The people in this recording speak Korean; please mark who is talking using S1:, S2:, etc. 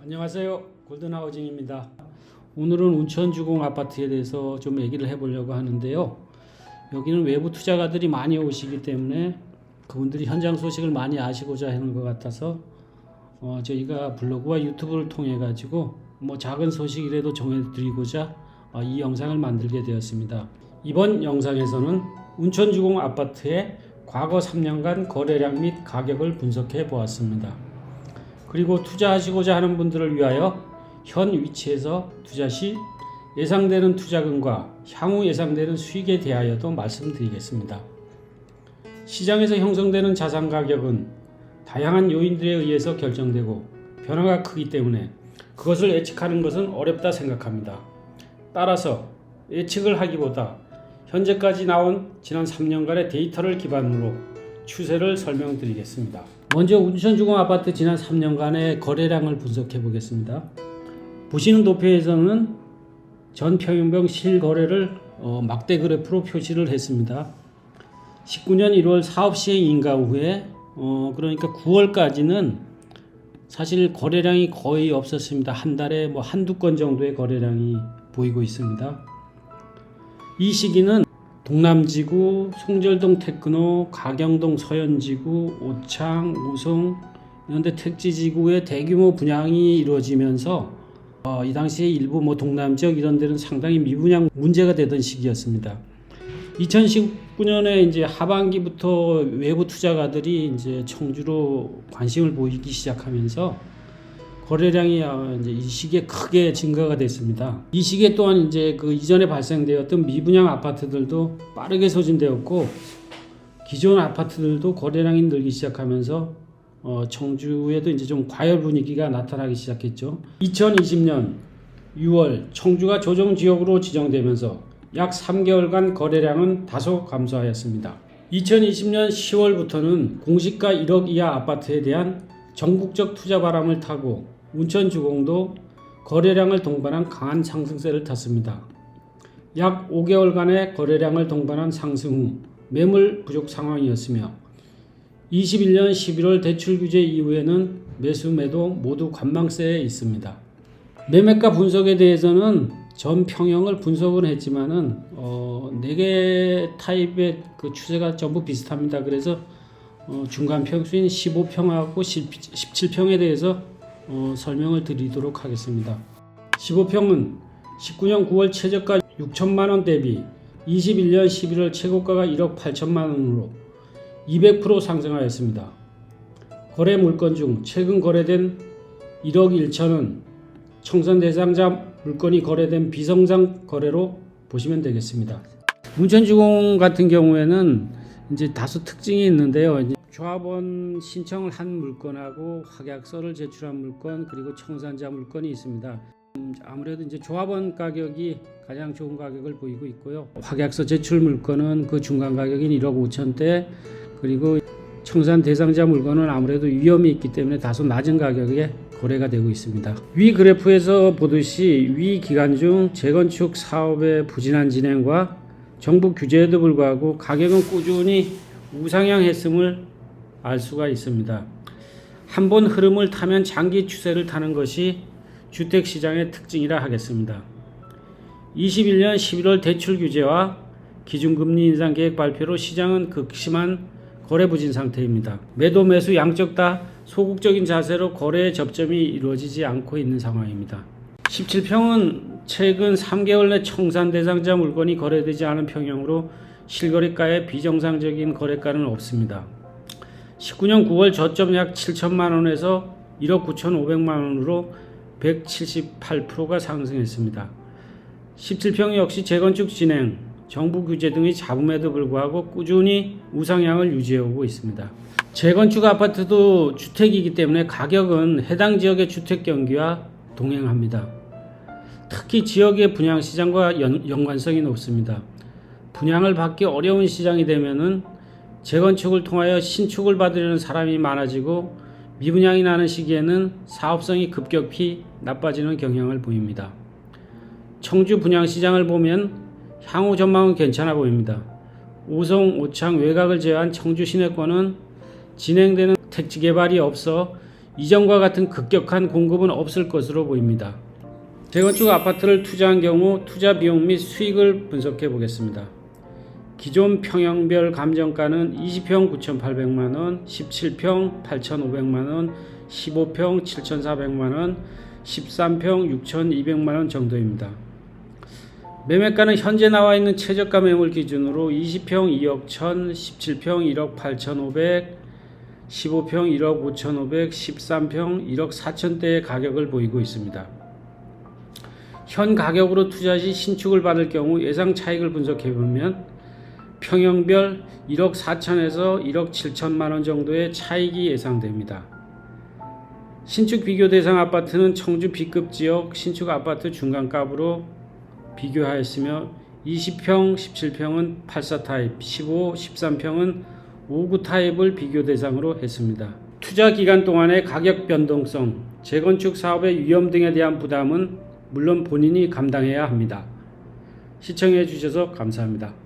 S1: 안녕하세요. 골든하우징입니다. 오늘은 운천주공 아파트에 대해서 좀 얘기를 해보려고 하는데요. 여기는 외부 투자가들이 많이 오시기 때문에 그분들이 현장 소식을 많이 아시고자 하는 것 같아서 저희가 블로그와 유튜브를 통해 가지고 작은 소식이라도 전해드리고자 이 영상을 만들게 되었습니다. 이번 영상에서는 운천주공 아파트의 과거 3년간 거래량 및 가격을 분석해 보았습니다. 그리고 투자하시고자 하는 분들을 위하여 현 위치에서 투자 시 예상되는 투자금과 향후 예상되는 수익에 대하여도 말씀드리겠습니다. 시장에서 형성되는 자산 가격은 다양한 요인들에 의해서 결정되고 변화가 크기 때문에 그것을 예측하는 것은 어렵다 생각합니다. 따라서 예측을 하기보다 현재까지 나온 지난 3년간의 데이터를 기반으로 추세를 설명드리겠습니다. 먼저 운천주공 아파트 지난 3년간의 거래량을 분석해 보겠습니다. 보시는 도표에서는 전 평형병 실거래를 막대 그래프로 표시를 했습니다. 19년 1월 사업 시행 인가 후에 그러니까 9월까지는 사실 거래량이 거의 없었습니다. 한 달에 한두 건 정도의 거래량이 보이고 있습니다. 이 시기는 동남지구, 송절동 테크노, 가경동 서현지구, 오창, 우성 이런 데 택지지구의 대규모 분양이 이루어지면서 이 당시에 일부 동남지역 이런 데는 상당히 미분양 문제가 되던 시기였습니다. 2019년에 이제 하반기부터 외부 투자가들이 이제 청주로 관심을 보이기 시작하면서 거래량이 이제 이 시기에 크게 증가가 됐습니다. 이 시기에 또한 이제 그 이전에 발생되었던 미분양 아파트들도 빠르게 소진되었고 기존 아파트들도 거래량이 늘기 시작하면서 청주에도 이제 좀 과열 분위기가 나타나기 시작했죠. 2020년 6월 청주가 조정 지역으로 지정되면서 약 3개월간 거래량은 다소 감소하였습니다. 2020년 10월부터는 공시가 1억 이하 아파트에 대한 전국적 투자 바람을 타고 운천주공도 거래량을 동반한 강한 상승세를 탔습니다. 약 5개월간의 거래량을 동반한 상승 후 매물 부족 상황이었으며 21년 11월 대출 규제 이후에는 매수 매도 모두 관망세에 있습니다. 매매가 분석에 대해서는 전 평형을 분석을 했지만은 4개 타입의 그 추세가 전부 비슷합니다. 그래서 중간 평수인 15평하고 17평에 대해서 설명을 드리도록 하겠습니다. 15평은 19년 9월 최저가 6천만원 대비 21년 11월 최고가가 1억 8천만원으로 200% 상승하였습니다. 거래 물건 중 최근 거래된 1억 1천은 청산 대상자 물건이 거래된 비성장 거래로 보시면 되겠습니다. 운천주공 같은 경우에는 이제 다소 특징이 있는데요. 이제 조합원 신청을 한 물건하고 확약서를 제출한 물건 그리고 청산자 물건이 있습니다. 아무래도 이제 조합원 가격이 가장 좋은 가격을 보이고 있고요. 확약서 제출 물건은 그 중간 가격인 1억 5천대 그리고 청산 대상자 물건은 아무래도 위험이 있기 때문에 다소 낮은 가격에 거래가 되고 있습니다. 위 그래프에서 보듯이 위 기간 중 재건축 사업의 부진한 진행과 정부 규제에도 불구하고 가격은 꾸준히 우상향했음을 알 수가 있습니다. 한번 흐름을 타면 장기 추세를 타는 것이 주택시장의 특징이라 하겠습니다. 21년 11월 대출 규제와 기준금리 인상 계획 발표로 시장은 극심한 거래 부진 상태입니다. 매도 매수 양쪽 다 소극적인 자세로 거래의 접점이 이루어지지 않고 있는 상황입니다. 17평은 최근 3개월 내 청산 대상자 물건이 거래되지 않은 평형으로 실거래가에 비정상적인 거래가는 없습니다. 19년 9월 저점 약 7천만원에서 1억 9,500만원으로 178%가 상승했습니다. 17평 역시 재건축 진행, 정부 규제 등이 잡음에도 불구하고 꾸준히 우상향을 유지해오고 있습니다. 재건축 아파트도 주택이기 때문에 가격은 해당 지역의 주택 경기와 동행합니다. 특히 지역의 분양시장과 연관성이 높습니다. 분양을 받기 어려운 시장이 되면은 재건축을 통하여 신축을 받으려는 사람이 많아지고 미분양이 나는 시기에는 사업성이 급격히 나빠지는 경향을 보입니다. 청주 분양시장을 보면 향후 전망은 괜찮아 보입니다. 우성, 오창, 외곽을 제외한 청주 시내권은 진행되는 택지 개발이 없어 이전과 같은 급격한 공급은 없을 것으로 보입니다. 재건축 아파트를 투자한 경우 투자 비용 및 수익을 분석해 보겠습니다. 기존 평형별 감정가는 20평 9,800만원, 17평 8,500만원, 15평 7,400만원, 13평 6,200만원 정도입니다. 매매가는 현재 나와 있는 최저가 매물 기준으로 20평 2억 1천, 17평 1억 8,500, 15평 1억 5,500, 13평 1억 4천대의 가격을 보이고 있습니다. 현 가격으로 투자 시 신축을 받을 경우 예상 차익을 분석해보면 평형별 1억 4천에서 1억 7천만원 정도의 차익이 예상됩니다. 신축 비교 대상 아파트는 청주 B급 지역 신축 아파트 중간값으로 비교하였으며 20평, 17평은 84 타입, 15, 13평은 59 타입을 비교 대상으로 했습니다. 투자 기간 동안의 가격 변동성, 재건축 사업의 위험 등에 대한 부담은 물론 본인이 감당해야 합니다. 시청해 주셔서 감사합니다.